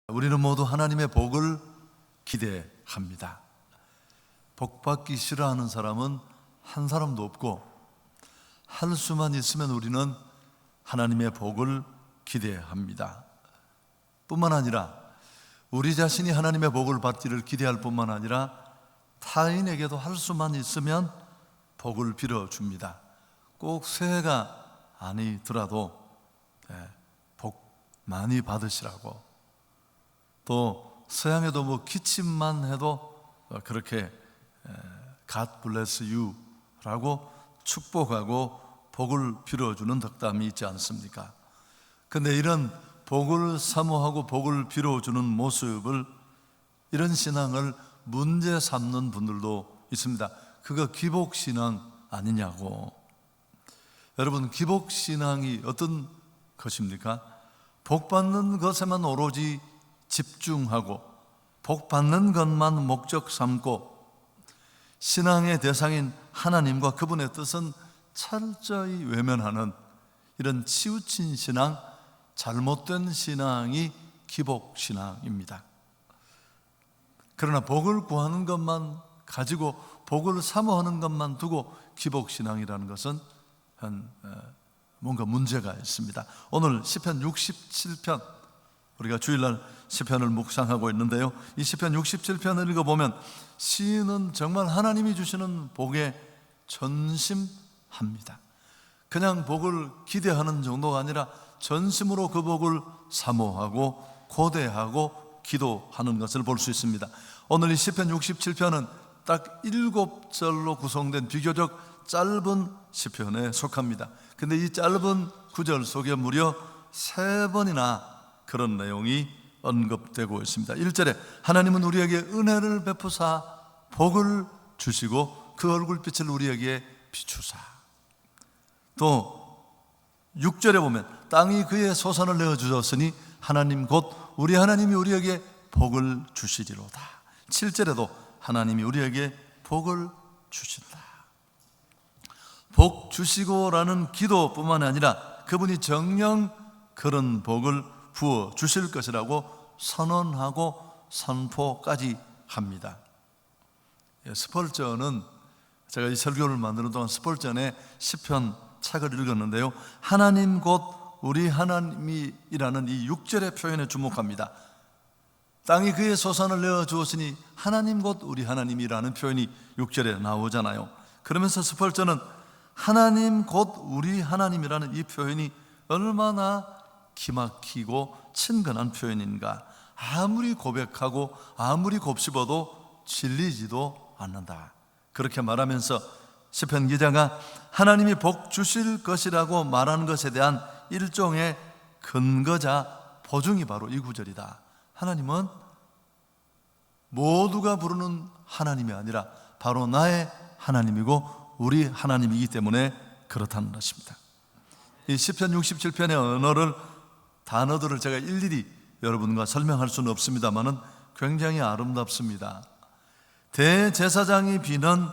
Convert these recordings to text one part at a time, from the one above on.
우리는 모두 하나님의 복을 기대합니다. 복 받기 싫어하는 사람은 한 사람도 없고, 할 수만 있으면 우리는 하나님의 복을 기대합니다. 뿐만 아니라 우리 자신이 하나님의 복을 받기를 기대할 뿐만 아니라 타인에게도 할 수만 있으면 복을 빌어줍니다. 꼭 새해가 아니더라도 복 많이 받으시라고, 또 서양에도 뭐 기침만 해도 그렇게 God bless you 라고 축복하고 복을 빌어주는 덕담이 있지 않습니까? 근데 이런 복을 사모하고 복을 빌어주는 모습을, 이런 신앙을 문제 삼는 분들도 있습니다. 그거 기복신앙 아니냐고. 여러분, 기복신앙이 어떤 것입니까? 복 받는 것에만 오로지 집중하고 복 받는 것만 목적 삼고 신앙의 대상인 하나님과 그분의 뜻은 철저히 외면하는 이런 치우친 신앙, 잘못된 신앙이 기복신앙입니다. 그러나 복을 구하는 것만 가지고 복을 사모하는 것만 두고 기복신앙이라는 것은 뭔가 문제가 있습니다. 오늘 시편 67편, 우리가 주일날 시편을 묵상하고 있는데요, 이 시편 67편을 읽어보면 시인은 정말 하나님이 주시는 복에 전심합니다. 그냥 복을 기대하는 정도가 아니라 전심으로 그 복을 사모하고 고대하고 기도하는 것을 볼 수 있습니다. 오늘 이 시편 67편은 딱 7절로 구성된 비교적 짧은 시편에 속합니다. 근데 이 짧은 구절 속에 무려 3번이나 그런 내용이 언급되고 있습니다. 1절에 하나님은 우리에게 은혜를 베푸사 복을 주시고 그 얼굴빛을 우리에게 비추사. 또 6절에 보면 땅이 그의 소산을 내어주셨으니 하나님 곧 우리 하나님이 우리에게 복을 주시리로다. 7절에도 하나님이 우리에게 복을 주신다. 복 주시고라는 기도뿐만 아니라 그분이 정녕 그런 복을 부어 주실 것이라고 선언하고 선포까지 합니다. 스펄전은, 제가 이 설교를 만드는 동안 스펄전의 시편 책을 읽었는데요, 하나님 곧 우리 하나님이라는 이 6절의 표현에 주목합니다. 땅이 그의 소산을 내어주었으니 하나님 곧 우리 하나님이라는 표현이 6절에 나오잖아요. 그러면서 스펄전은 하나님 곧 우리 하나님이라는 이 표현이 얼마나 기막히고 친근한 표현인가, 아무리 고백하고 아무리 곱씹어도 질리지도 않는다, 그렇게 말하면서 시편 기자가 하나님이 복 주실 것이라고 말하는 것에 대한 일종의 근거자 보증이 바로 이 구절이다. 하나님은 모두가 부르는 하나님이 아니라 바로 나의 하나님이고 우리 하나님이기 때문에 그렇다는 것입니다. 이 시편 67편의 언어를, 단어들을 제가 일일이 여러분과 설명할 수는 없습니다만은 굉장히 아름답습니다. 대제사장이 비는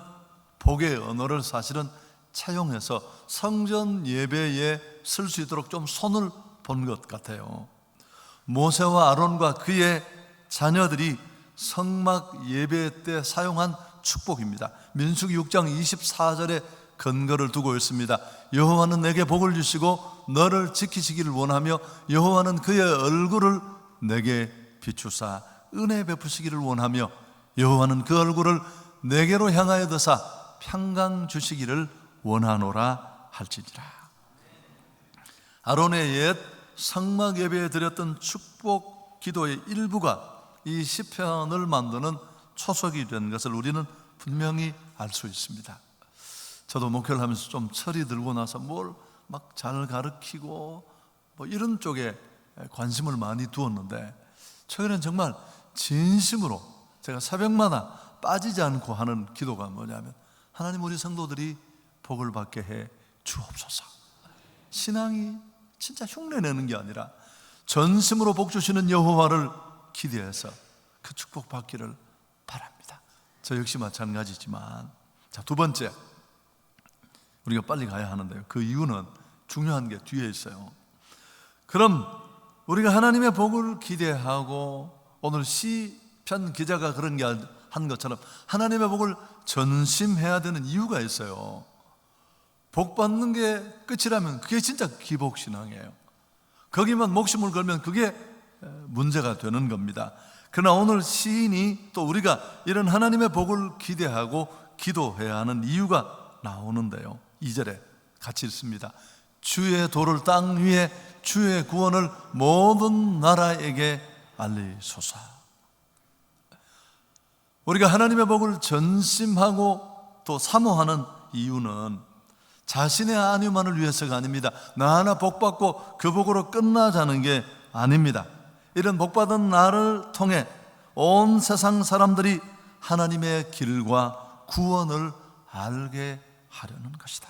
복의 언어를 사실은 차용해서 성전 예배에 쓸 수 있도록 좀 손을 본 것 같아요. 모세와 아론과 그의 자녀들이 성막 예배 때 사용한 축복입니다. 민수기 6장 24절에 근거를 두고 있습니다. 여호와는 내게 복을 주시고 너를 지키시기를 원하며 여호와는 그의 얼굴을 내게 비추사 은혜 베푸시기를 원하며 여호와는 그 얼굴을 내게로 향하여 드사 평강 주시기를 원하노라 할지니라. 아론의 옛 성막 예배에 드렸던 축복 기도의 일부가 이 시편을 만드는 초석이 된 것을 우리는 분명히 알 수 있습니다. 저도 목회를 하면서 좀 철이 들고 나서 뭘 막 잘 가르치고 뭐 이런 쪽에 관심을 많이 두었는데, 최근엔 정말 진심으로 제가 새벽마다 빠지지 않고 하는 기도가 뭐냐면, 하나님 우리 성도들이 복을 받게 해 주옵소서. 신앙이 진짜 흉내내는 게 아니라 전심으로 복 주시는 여호와를 기대해서 그 축복 받기를 바랍니다. 저 역시 마찬가지지만, 자, 두 번째, 우리가 빨리 가야 하는데요, 그 이유는 중요한 게 뒤에 있어요. 그럼 우리가 하나님의 복을 기대하고 오늘 시편 기자가 그런 게 한 것처럼 하나님의 복을 전심해야 되는 이유가 있어요. 복 받는 게 끝이라면 그게 진짜 기복신앙이에요. 거기만 목숨을 걸면 그게 문제가 되는 겁니다. 그러나 오늘 시인이 또 우리가 이런 하나님의 복을 기대하고 기도해야 하는 이유가 나오는데요. 2절에 같이 읽습니다. 주의 도를 땅 위에 주의 구원을 모든 나라에게 알리소서. 우리가 하나님의 복을 전심하고 또 사모하는 이유는 자신의 안위만을 위해서가 아닙니다. 나 하나 복 받고 그 복으로 끝나자는 게 아닙니다. 이런 복 받은 나를 통해 온 세상 사람들이 하나님의 길과 구원을 알게 하려는 것이다.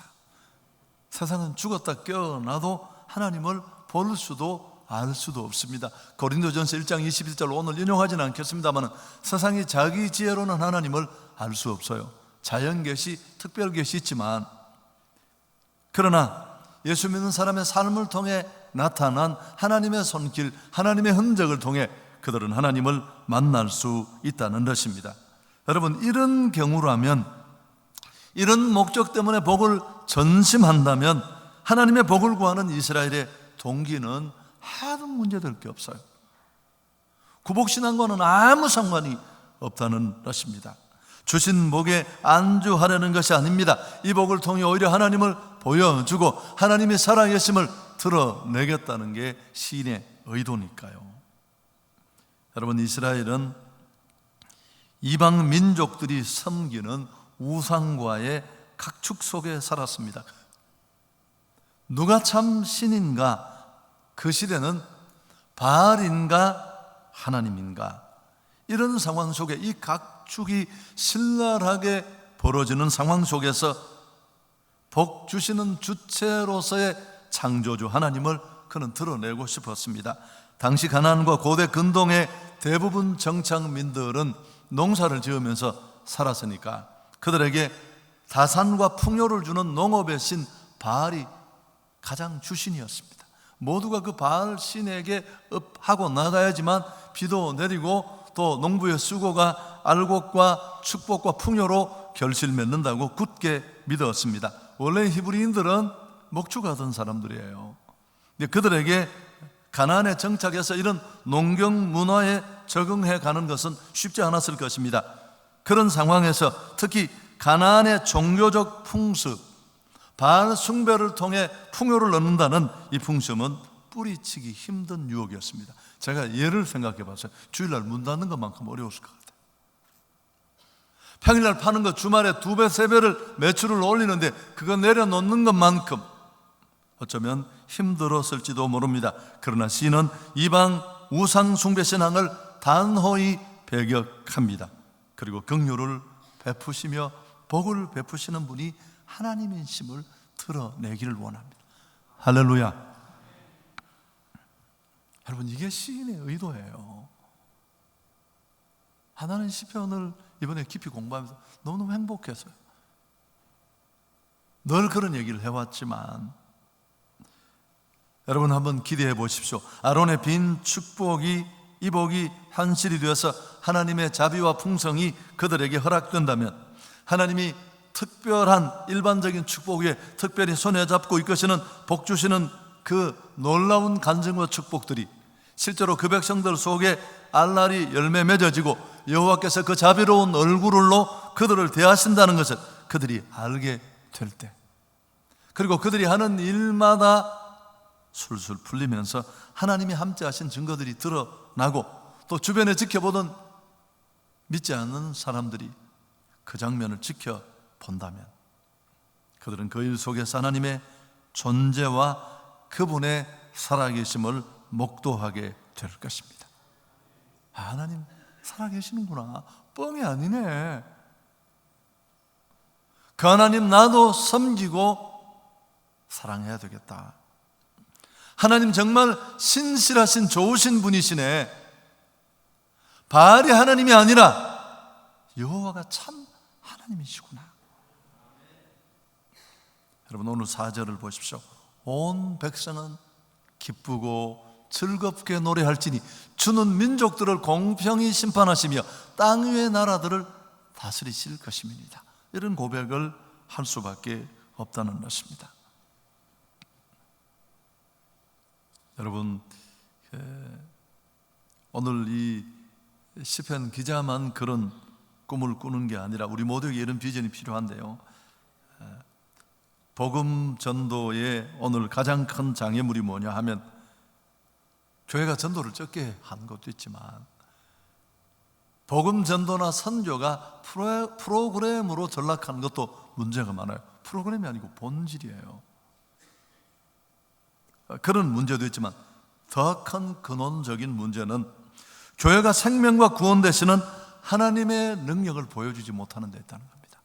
세상은 죽었다 깨어나도 하나님을 볼 수도 알 수도 없습니다. 고린도전서 1장 21절 오늘 인용하지는 않겠습니다만 세상이 자기 지혜로는 하나님을 알 수 없어요. 자연계시, 특별계시 있지만 그러나 예수 믿는 사람의 삶을 통해 나타난 하나님의 손길, 하나님의 흔적을 통해 그들은 하나님을 만날 수 있다는 것입니다. 여러분, 이런 경우라면, 이런 목적 때문에 복을 전심한다면 하나님의 복을 구하는 이스라엘의 동기는 아무 문제될 게 없어요. 구복신앙과는 아무 상관이 없다는 것입니다. 주신 복에 안주하려는 것이 아닙니다. 이 복을 통해 오히려 하나님을 보여주고 하나님이 살아계심을 드러내겠다는 게 시인의 의도니까요. 여러분, 이스라엘은 이방 민족들이 섬기는 우상과의 각축 속에 살았습니다. 누가 참 신인가? 그 시대는 바알인가 하나님인가? 이런 상황 속에 이 각축이 신랄하게 벌어지는 상황 속에서 복 주시는 주체로서의 창조주 하나님을 그는 드러내고 싶었습니다. 당시 가나안과 고대 근동의 대부분 정착민들은 농사를 지으면서 살았으니까 그들에게 다산과 풍요를 주는 농업의 신 바알이 가장 주신이었습니다. 모두가 그 바알 신에게 하고 나가야지만 비도 내리고 또 농부의 수고가 알곡과 축복과 풍요로 결실 맺는다고 굳게 믿었습니다. 원래 히브리인들은 목축하던 사람들이에요. 그들에게 가나안에 정착해서 이런 농경 문화에 적응해 가는 것은 쉽지 않았을 것입니다. 그런 상황에서 특히 가나안의 종교적 풍습, 바알 숭배를 통해 풍요를 얻는다는 이 풍습은 뿌리치기 힘든 유혹이었습니다. 제가 예를 생각해 봤어요. 주일날 문 닫는 것만큼 어려웠을 것 같아요. 평일날 파는 것 주말에 2배, 3배를 매출을 올리는데 그거 내려놓는 것만큼 어쩌면 힘들었을지도 모릅니다. 그러나 시인은 이방 우상 숭배 신앙을 단호히 배격합니다. 그리고 긍휼을 베푸시며 복을 베푸시는 분이 하나님인 심을 드러내기를 원합니다. 할렐루야. 여러분, 이게 시인의 의도예요. 하나는 시편을 이번에 깊이 공부하면서 너무너무 행복했어요. 늘 그런 얘기를 해왔지만 여러분 한번 기대해 보십시오. 아론의 빈 축복이 이 복이 현실이 되어서 하나님의 자비와 풍성이 그들에게 허락된다면 하나님이 특별한 일반적인 축복 위에 특별히 손에 잡고 이끄시는 복 주시는 그 놀라운 간증과 축복들이 실제로 그 백성들 속에 알날이 열매 맺어지고 여호와께서 그 자비로운 얼굴로 그들을 대하신다는 것을 그들이 알게 될 때, 그리고 그들이 하는 일마다 술술 풀리면서 하나님이 함께하신 증거들이 드러나고 또 주변에 지켜보던 믿지 않는 사람들이 그 장면을 지켜본다면 그들은 그 일 속에서 하나님의 존재와 그분의 살아계심을 목도하게 될 것입니다. 하나님 살아계시는구나, 뻥이 아니네. 그 하나님 나도 섬기고 사랑해야 되겠다. 하나님 정말 신실하신 좋으신 분이시네. 바알이 하나님이 아니라 여호와가 참 하나님이시구나. 여러분 오늘 4절을 보십시오. 온 백성은 기쁘고 즐겁게 노래할지니 주는 민족들을 공평히 심판하시며 땅 위의 나라들을 다스리실 것입니다. 이런 고백을 할 수밖에 없다는 것입니다. 여러분, 오늘 이 시편 기자만 그런 꿈을 꾸는 게 아니라 우리 모두에게 이런 비전이 필요한데요, 복음 전도의 오늘 가장 큰 장애물이 뭐냐 하면, 교회가 전도를 적게 하는 것도 있지만 복음 전도나 선교가 프로그램으로 전락하는 것도 문제가 많아요. 프로그램이 아니고 본질이에요. 그런 문제도 있지만 더 큰 근원적인 문제는 교회가 생명과 구원 되시는 하나님의 능력을 보여주지 못하는 데 있다는 겁니다.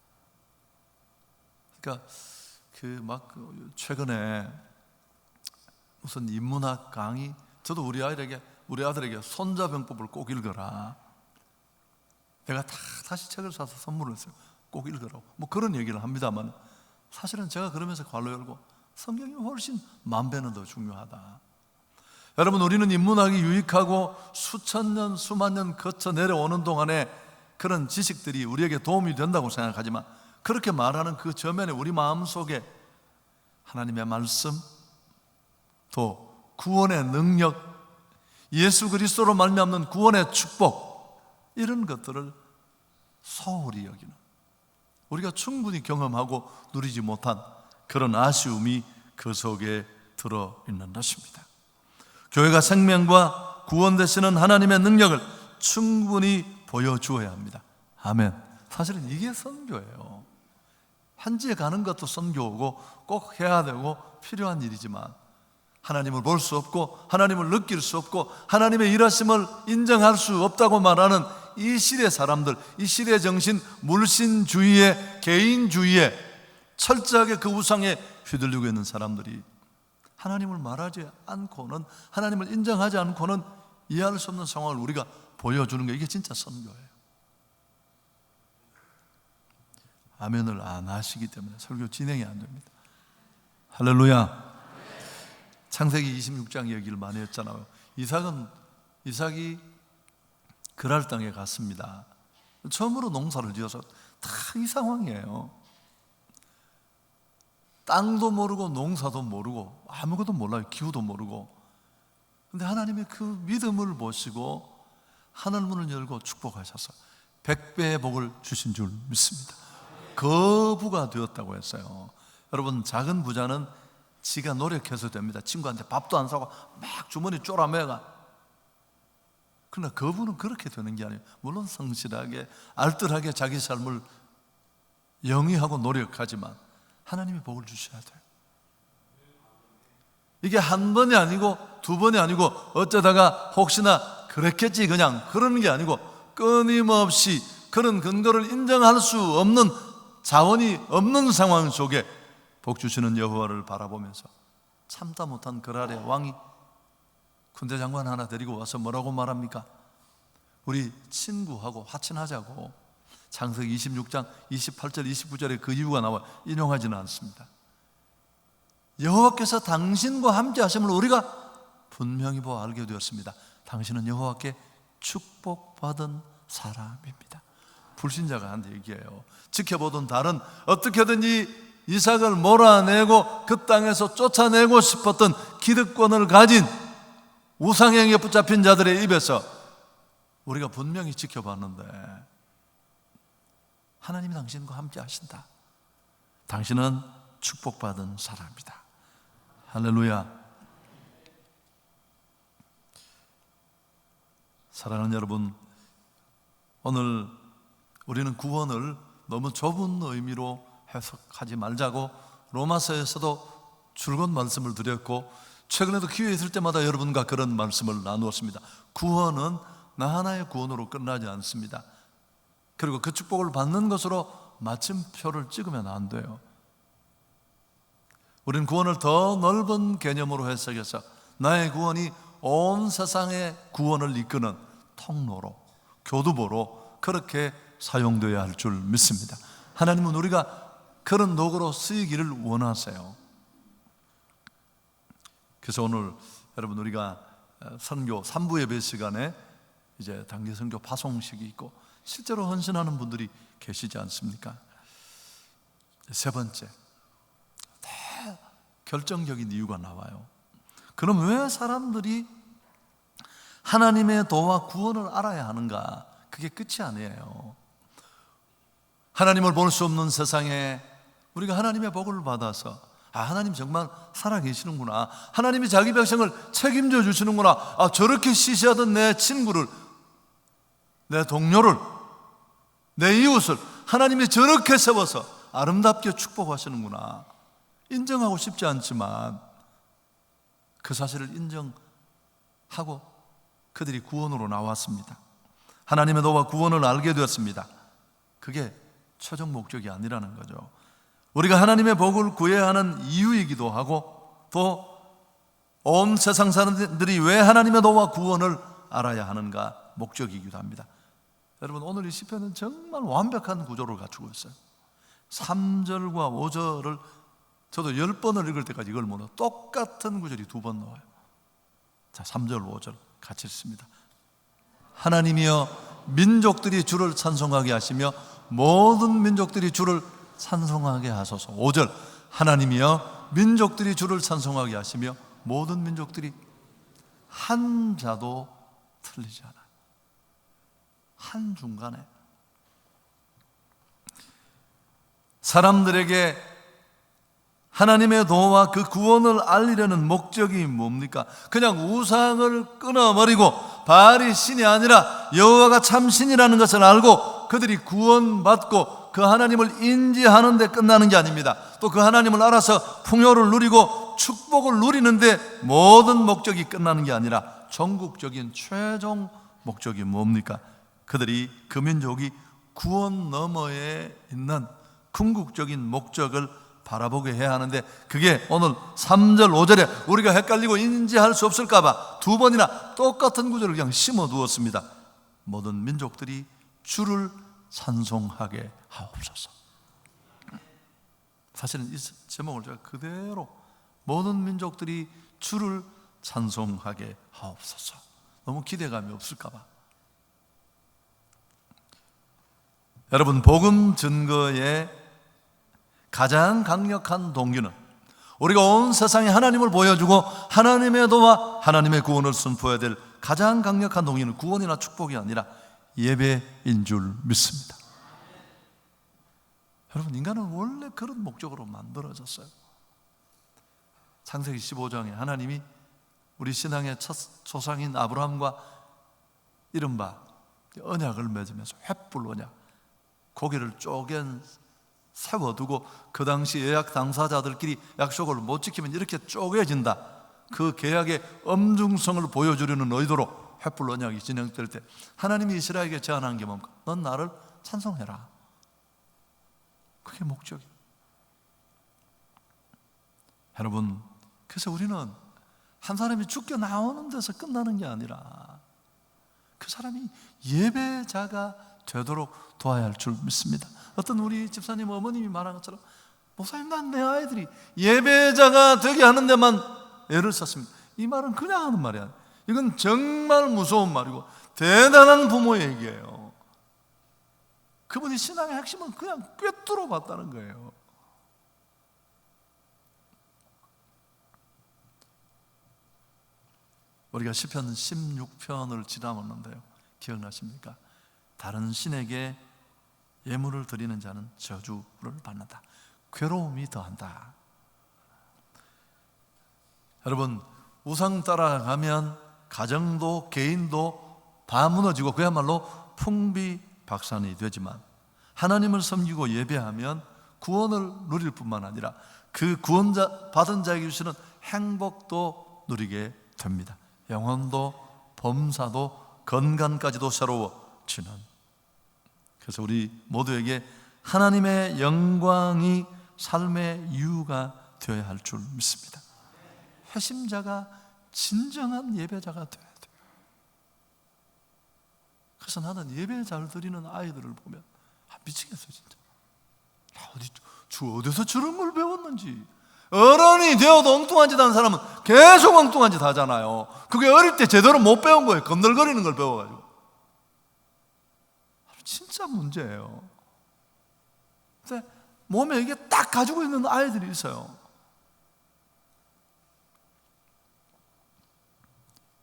그러니까 최근에 무슨 인문학 강의, 저도 우리 아들에게 손자병법을 꼭 읽어라. 내가 다시 책을 사서 선물을 했어요. 꼭 읽으라고. 뭐 그런 얘기를 합니다만, 사실은 제가 그러면서 괄호 열고 성경이 훨씬 만 배는 더 중요하다. 여러분, 우리는 인문학이 유익하고 수천 년, 수만 년 거쳐 내려오는 동안에 그런 지식들이 우리에게 도움이 된다고 생각하지만, 그렇게 말하는 그 저면에 우리 마음속에 하나님의 말씀, 또 구원의 능력, 예수 그리스도로 말미암는 구원의 축복, 이런 것들을 소홀히 여기는, 우리가 충분히 경험하고 누리지 못한 그런 아쉬움이 그 속에 들어있는 것입니다. 교회가 생명과 구원 되시는 하나님의 능력을 충분히 보여주어야 합니다. 아멘. 사실은 이게 선교예요. 현지에 가는 것도 선교고 꼭 해야 되고 필요한 일이지만, 하나님을 볼 수 없고 하나님을 느낄 수 없고 하나님의 일하심을 인정할 수 없다고 말하는 이 시대 사람들, 이 시대 정신, 물신주의에, 개인주의에 철저하게 그 우상에 휘둘리고 있는 사람들이 하나님을 말하지 않고는, 하나님을 인정하지 않고는 이해할 수 없는 상황을 우리가 보여주는 게, 이게 진짜 선교예요. 아멘을 안 하시기 때문에 설교 진행이 안 됩니다. 할렐루야. 창세기 26장 얘기를 많이 했잖아요. 이삭이 그랄 땅에 갔습니다. 처음으로 농사를 지어서 다 이 상황이에요. 땅도 모르고 농사도 모르고 아무것도 몰라요. 기후도 모르고. 그런데 하나님의 그 믿음을 보시고 하늘문을 열고 축복하셔서 100배의 복을 주신 줄 믿습니다. 거부가 되었다고 했어요. 여러분, 작은 부자는 지가 노력해서 됩니다. 친구한테 밥도 안 사고 막 주머니 쪼라매가. 그러나 거부는 그렇게 되는 게 아니에요. 물론 성실하게 알뜰하게 자기 삶을 영위하고 노력하지만 하나님이 복을 주셔야 돼요. 이게 한 번이 아니고 두 번이 아니고 어쩌다가 혹시나 그랬겠지 그냥 그러는 게 아니고, 끊임없이 그런 근거를 인정할 수 없는, 자원이 없는 상황 속에 복 주시는 여호와를 바라보면서 참다 못한 그랄의 왕이 군대 장관 하나 데리고 와서 뭐라고 말합니까? 우리 친구하고 화친하자고. 창세기 26장 28절 29절에 그 이유가 나와 인용하지는 않습니다. 여호와께서 당신과 함께 하심을 우리가 분명히 보아 알게 되었습니다. 당신은 여호와께 축복받은 사람입니다. 불신자가 한 얘기예요. 지켜보던 달은 어떻게든지 이삭을 몰아내고 그 땅에서 쫓아내고 싶었던 기득권을 가진 우상행위에 붙잡힌 자들의 입에서 우리가 분명히 지켜봤는데, 하나님이 당신과 함께 하신다. 당신은 축복받은 사람이다. 할렐루야. 사랑하는 여러분, 오늘 우리는 구원을 너무 좁은 의미로 해석하지 말자고 로마서에서도 줄곧 말씀을 드렸고, 최근에도 기회 있을 때마다 여러분과 그런 말씀을 나누었습니다. 구원은 나 하나의 구원으로 끝나지 않습니다. 그리고 그 축복을 받는 것으로 마침표를 찍으면 안 돼요. 우리는 구원을 더 넓은 개념으로 해석해서 나의 구원이 온 세상의 구원을 이끄는 통로로, 교두보로 그렇게 사용되어야 할 줄 믿습니다. 하나님은 우리가 그런 도구로 쓰이기를 원하세요. 그래서 오늘 여러분, 우리가 선교 3부 예배 시간에 이제 단기 선교 파송식이 있고 실제로 헌신하는 분들이 계시지 않습니까? 세 번째, 결정적인 이유가 나와요. 그럼 왜 사람들이 하나님의 도와 구원을 알아야 하는가? 그게 끝이 아니에요. 하나님을 볼 수 없는 세상에 우리가 하나님의 복을 받아서 하나님 정말 살아계시는구나, 하나님이 자기 백성을 책임져 주시는구나, 저렇게 시시하던 내 친구를, 내 동료를, 내 이웃을 하나님이 저렇게 세워서 아름답게 축복하시는구나 인정하고 싶지 않지만 그 사실을 인정하고 그들이 구원으로 나왔습니다. 하나님의 도와 구원을 알게 되었습니다. 그게 최종 목적이 아니라는 거죠. 우리가 하나님의 복을 구해야 하는 이유이기도 하고 또 온 세상 사람들이 왜 하나님의 도와 구원을 알아야 하는가 목적이기도 합니다. 여러분, 오늘 이 시편은 정말 완벽한 구조를 갖추고 있어요. 3절과 5절을 저도 10번을 읽을 때까지 이걸 못, 똑같은 구절이 2번 나와요. 자, 3절 5절 같이 읽습니다. 하나님이여 민족들이 주를 찬송하게 하시며 모든 민족들이 주를 찬송하게 하소서. 5절 하나님이여 민족들이 주를 찬송하게 하시며 모든 민족들이 한 자도 틀리지 않아요. 한 중간에 사람들에게 하나님의 도와 그 구원을 알리려는 목적이 뭡니까? 그냥 우상을 끊어버리고 바알이 신이 아니라 여호와가 참 신이라는 것을 알고 그들이 구원받고 그 하나님을 인지하는 데 끝나는 게 아닙니다. 또 그 하나님을 알아서 풍요를 누리고 축복을 누리는데 모든 목적이 끝나는 게 아니라 전국적인 최종 목적이 뭡니까? 그들이, 그 민족이 구원 너머에 있는 궁극적인 목적을 바라보게 해야 하는데, 그게 오늘 3절 5절에 우리가 헷갈리고 인지할 수 없을까 봐 2번이나 똑같은 구절을 그냥 심어 두었습니다. 모든 민족들이 주를 찬송하게 하옵소서. 사실은 이 제목을 제가 그대로 모든 민족들이 주를 찬송하게 하옵소서, 너무 기대감이 없을까 봐. 여러분, 복음 증거의 가장 강력한 동기는 우리가 온 세상에 하나님을 보여주고 하나님의 도와 하나님의 구원을 선포해야 될 가장 강력한 동기는 구원이나 축복이 아니라 예배인 줄 믿습니다. 여러분, 인간은 원래 그런 목적으로 만들어졌어요. 창세기 15장에 하나님이 우리 신앙의 첫 조상인 아브라함과 이른바 언약을 맺으면서 횃불 언약, 고개를 쪼갠 세워두고 그 당시 예약 당사자들끼리 약속을 못 지키면 이렇게 쪼개진다, 그 계약의 엄중성을 보여주려는 의도로 횃불 언약이 진행될 때 하나님이 이스라엘에게 제안한 게 뭡니까? 넌 나를 찬송해라. 그게 목적이에요. 여러분, 그래서 우리는 한 사람이 죽게 나오는 데서 끝나는 게 아니라 그 사람이 예배자가 되도록 도와야 할 줄 믿습니다. 어떤 우리 집사님 어머님이 말한 것처럼, 목사님, 난 내 아이들이 예배자가 되게 하는 데만 애를 썼습니다. 이 말은 그냥 하는 말이 아니에요. 이건 정말 무서운 말이고 대단한 부모의 얘기예요. 그분이 신앙의 핵심은 그냥 꿰뚫어 봤다는 거예요. 우리가 시편 16편을 지나왔는데요, 기억나십니까? 다른 신에게 예물을 드리는 자는 저주를 받는다, 괴로움이 더한다. 여러분, 우상 따라가면 가정도 개인도 다 무너지고 그야말로 풍비박산이 되지만 하나님을 섬기고 예배하면 구원을 누릴 뿐만 아니라 그 구원자 받은 자에게 주시는 행복도 누리게 됩니다. 영혼도 범사도 건강까지도 새로워지는. 그래서 우리 모두에게 하나님의 영광이 삶의 이유가 되어야 할 줄 믿습니다. 회심자가 진정한 예배자가 되어야 돼요. 그래서 나는 예배 잘 드리는 아이들을 보면 미치겠어요, 진짜. 주 어디서 저런 걸 배웠는지, 어른이 되어도 엉뚱한 짓 하는 사람은 계속 엉뚱한 짓 하잖아요. 그게 어릴 때 제대로 못 배운 거예요. 건들거리는 걸 배워가지고. 진짜 문제예요. 근데 몸에 이게 딱 가지고 있는 아이들이 있어요.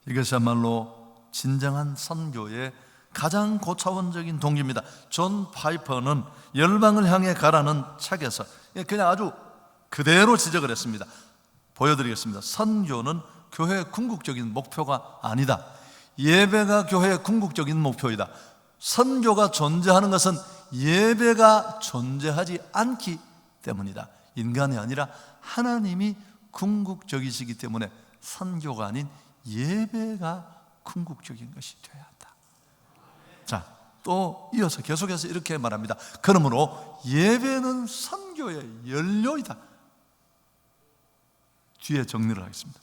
이것이야말로 진정한 선교의 가장 고차원적인 동기입니다. 존 파이퍼는 열방을 향해 가라는 책에서 그냥 아주 그대로 지적을 했습니다. 보여드리겠습니다. 선교는 교회의 궁극적인 목표가 아니다. 예배가 교회의 궁극적인 목표이다. 선교가 존재하는 것은 예배가 존재하지 않기 때문이다. 인간이 아니라 하나님이 궁극적이시기 때문에 선교가 아닌 예배가 궁극적인 것이 되어야 한다. 자, 또 이어서 계속해서 이렇게 말합니다. 그러므로 예배는 선교의 연료이다. 뒤에 정리를 하겠습니다.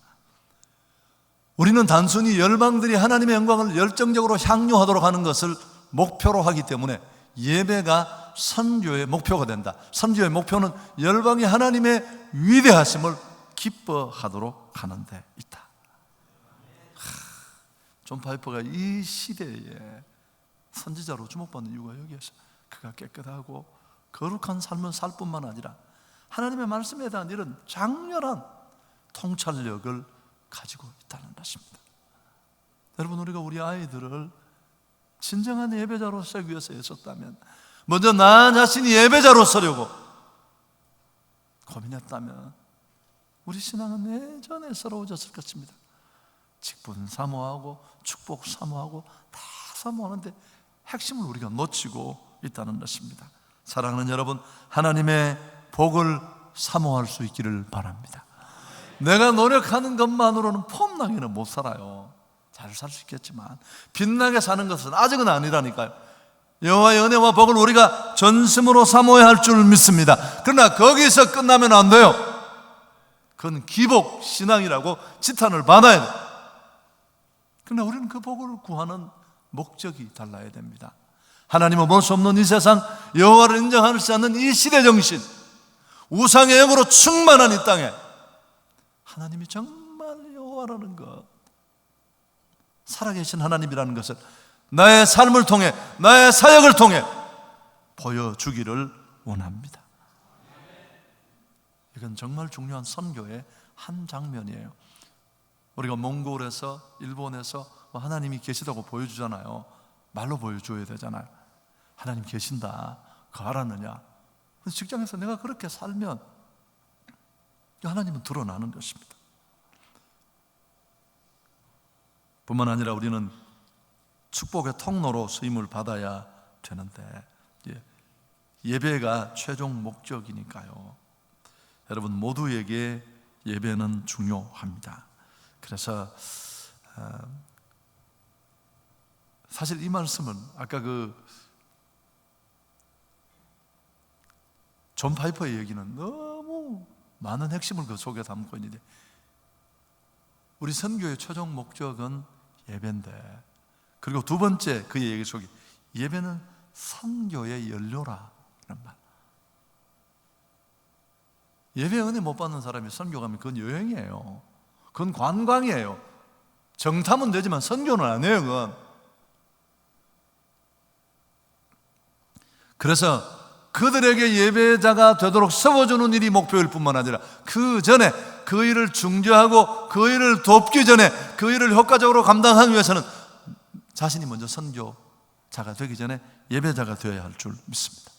우리는 단순히 열방들이 하나님의 영광을 열정적으로 향유하도록 하는 것을 목표로 하기 때문에 예배가 선교의 목표가 된다. 선교의 목표는 열방이 하나님의 위대하심을 기뻐하도록 하는 데 있다. 존 파이퍼가 이 시대에 선지자로 주목받는 이유가 여기에서 그가 깨끗하고 거룩한 삶을 살 뿐만 아니라 하나님의 말씀에 대한 이런 장렬한 통찰력을 가지고 있다는 것입니다. 여러분, 우리가 우리 아이들을 진정한 예배자로 세우기 위해서 애썼다면, 먼저 나 자신이 예배자로 서려고 고민했다면 우리 신앙은 예전에 서러워졌을 것입니다. 직분 사모하고 축복 사모하고 다 사모하는데 핵심을 우리가 놓치고 있다는 것입니다. 사랑하는 여러분, 하나님의 복을 사모할 수 있기를 바랍니다. 내가 노력하는 것만으로는 폼나게는 못 살아요. 잘 살 수 있겠지만 빛나게 사는 것은 아직은 아니라니까요. 여호와의 은혜와 복을 우리가 전심으로 사모해야 할 줄 믿습니다. 그러나 거기서 끝나면 안 돼요. 그건 기복 신앙이라고 지탄을 받아야 돼요. 그러나 우리는 그 복을 구하는 목적이 달라야 됩니다. 하나님은 볼 수 없는 이 세상, 여호와를 인정하지 않는 이 시대 정신, 우상의 영으로 충만한 이 땅에 하나님이 정말 여호와라는 것, 살아계신 하나님이라는 것을 나의 삶을 통해, 나의 사역을 통해 보여주기를 원합니다. 이건 정말 중요한 선교의 한 장면이에요. 우리가 몽골에서, 일본에서 하나님이 계시다고 보여주잖아요. 말로 보여줘야 되잖아요. 하나님 계신다, 그거 알았느냐? 직장에서 내가 그렇게 살면 하나님은 드러나는 것입니다. 뿐만 아니라 우리는 축복의 통로로 쓰임을 받아야 되는데, 예배가 최종 목적이니까요. 여러분 모두에게 예배는 중요합니다. 그래서 사실 이 말씀은 아까 존 파이퍼의 얘기는 너무 많은 핵심을 그 속에 담고 있는데, 우리 선교의 최종 목적은 예배인데, 그리고 두 번째 그의 얘기 속에 예배는 선교의 연료라는 말. 예배 은혜 못 받는 사람이 선교 가면 그건 여행이에요. 그건 관광이에요. 정탐은 되지만 선교는 아니에요. 그건. 그래서 그들에게 예배자가 되도록 세워주는 일이 목표일 뿐만 아니라 그 전에 그 일을 중재하고 그 일을 돕기 전에 그 일을 효과적으로 감당하기 위해서는 자신이 먼저 선교자가 되기 전에 예배자가 되어야 할 줄 믿습니다.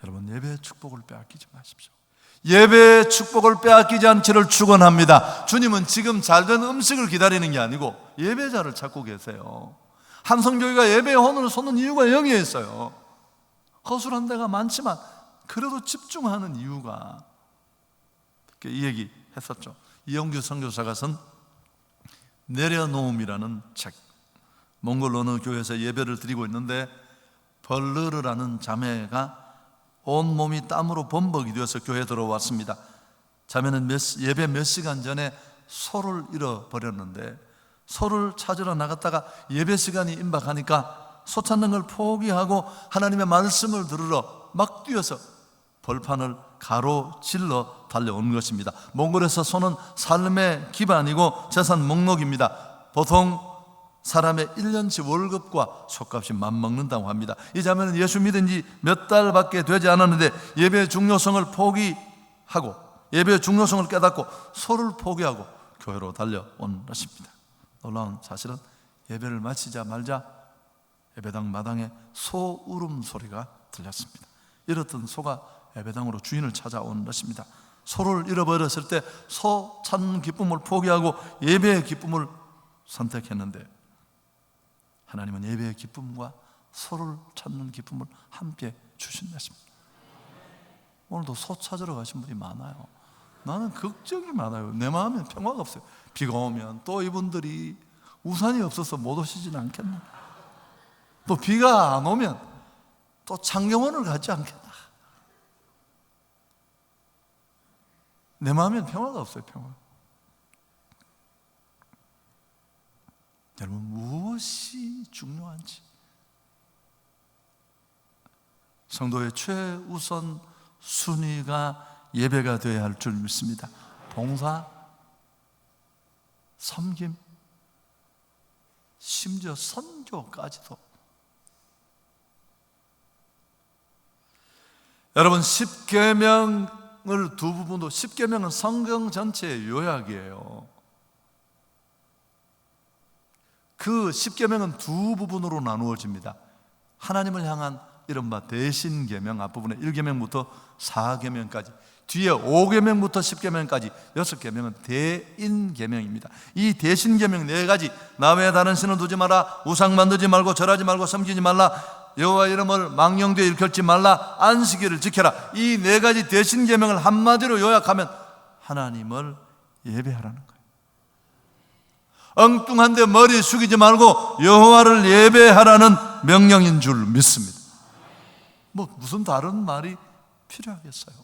여러분, 예배의 축복을 빼앗기지 마십시오. 예배의 축복을 빼앗기지 않기를 축원합니다. 주님은 지금 잘된 음식을 기다리는 게 아니고 예배자를 찾고 계세요. 한성교회가 예배에 혼을 쏟는 이유가 여기에 있어요. 허술한 데가 많지만 그래도 집중하는 이유가, 이 얘기 했었죠. 이영규 선교사가 쓴 내려놓음이라는 책, 몽골 어느 교회에서 예배를 드리고 있는데 벌르르라는 자매가 온몸이 땀으로 범벅이 되어서 교회에 들어왔습니다. 자매는 예배 몇 시간 전에 소를 잃어버렸는데 소를 찾으러 나갔다가 예배 시간이 임박하니까 소 찾는 걸 포기하고 하나님의 말씀을 들으러 막 뛰어서 벌판을 가로질러 달려온 것입니다. 몽골에서 소는 삶의 기반이고 재산 목록입니다. 보통 사람의 1년치 월급과 솥값이 맞먹는다고 합니다. 이 자매는 예수 믿은 지 몇 달밖에 되지 않았는데 예배의 중요성을 포기하고, 예배의 중요성을 깨닫고 소를 포기하고 교회로 달려온 것입니다. 놀라운 사실은 예배를 마치자마자 예배당 마당에 소 울음소리가 들렸습니다. 이렇던 소가 예배당으로 주인을 찾아온 것입니다. 소를 잃어버렸을 때 소 찾는 기쁨을 포기하고 예배의 기쁨을 선택했는데, 하나님은 예배의 기쁨과 소를 찾는 기쁨을 함께 주신 것입니다. 오늘도 소 찾으러 가신 분이 많아요. 나는 걱정이 많아요. 내 마음에 평화가 없어요. 비가 오면 또 이분들이 우산이 없어서 못 오시지는 않겠나, 또 비가 안 오면 또 창경원을 가지 않겠나. 내 마음엔 평화가 없어요. 평화. 여러분, 무엇이 중요한지, 성도의 최우선 순위가 예배가 되어야 할 줄 믿습니다. 봉사, 섬김, 심지어 선교까지도. 여러분, 십계명을 두 부분도, 십계명은 성경 전체의 요약이에요. 그 십계명은 두 부분으로 나누어집니다. 하나님을 향한 이른바 대신계명, 앞부분에 1계명부터 4계명까지, 뒤에 5계명부터 10계명까지 6계명은 대인계명입니다. 이 대신계명 4가지, 나 외에 다른 신을 두지 마라, 우상 만들지 말고 절하지 말고 섬기지 말라, 여호와 이름을 망령되이 일컬지 말라, 안식일을 지켜라. 이 4가지 대신계명을 한마디로 요약하면 하나님을 예배하라는 거예요. 엉뚱한데 머리 숙이지 말고 여호와를 예배하라는 명령인 줄 믿습니다. 뭐 무슨 다른 말이 필요하겠어요?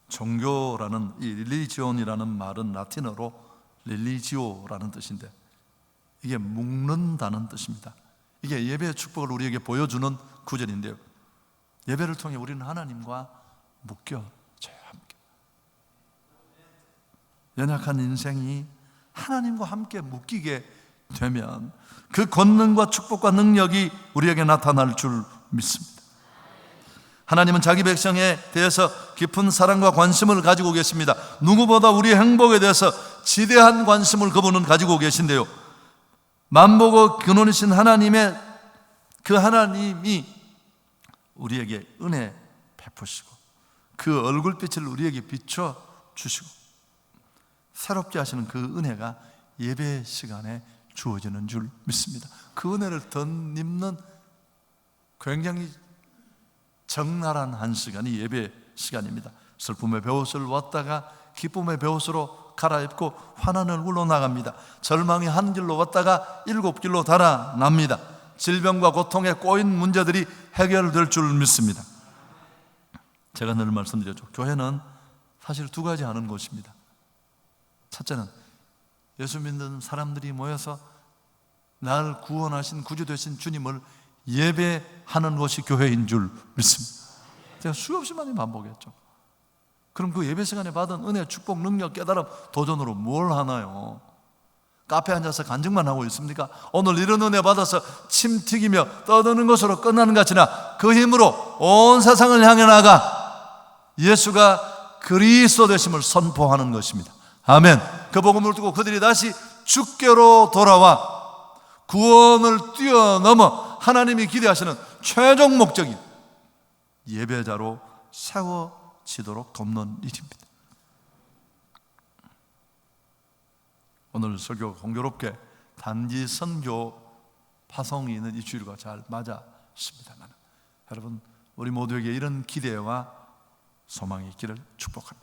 종교라는, 이 릴리지온이라는 말은 라틴어로 릴리지오라는 뜻인데, 이게 묶는다는 뜻입니다. 이게 예배의 축복을 우리에게 보여주는 구절인데요, 예배를 통해 우리는 하나님과 묶여져요. 함께 연약한 인생이 하나님과 함께 묶이게 되면 그 권능과 축복과 능력이 우리에게 나타날 줄 믿습니다. 하나님은 자기 백성에 대해서 깊은 사랑과 관심을 가지고 계십니다. 누구보다 우리의 행복에 대해서 지대한 관심을 그분은 가지고 계신데요, 만복의 근원이신 하나님의 그 하나님이 우리에게 은혜 베푸시고 그 얼굴빛을 우리에게 비춰 주시고 새롭게 하시는 그 은혜가 예배 시간에 주어지는 줄 믿습니다. 그 은혜를 덧입는 굉장히 적나라한 한 시간이 예배 시간입니다. 슬픔의 베옷을 왔다가 기쁨의 베옷으로 갈아입고 환한 얼굴로 나갑니다. 절망의 한 길로 왔다가 7길로 달아납니다. 질병과 고통에 꼬인 문제들이 해결될 줄 믿습니다. 제가 늘 말씀드렸죠, 교회는 사실 2가지 하는 곳입니다. 첫째는 예수 믿는 사람들이 모여서 나를 구원하신 구주 되신 주님을 예배하는 것이 교회인 줄 믿습니다. 제가 수없이 많이 반복했죠. 그럼 그 예배 시간에 받은 은혜, 축복, 능력, 깨달음, 도전으로 뭘 하나요? 카페에 앉아서 간증만 하고 있습니까? 오늘 이런 은혜 받아서 침 튀기며 떠드는 것으로 끝나는 것 같으나 그 힘으로 온 세상을 향해 나가 예수가 그리스도 되심을 선포하는 것입니다. 아멘. 그 복음을 듣고 그들이 다시 주께로 돌아와 구원을 뛰어넘어 하나님이 기대하시는 최종 목적인 예배자로 세워지도록 돕는 일입니다. 오늘 설교 공교롭게 단지 선교 파송이 있는 이 주일과 잘 맞았습니다만, 여러분, 우리 모두에게 이런 기대와 소망이 있기를 축복합니다.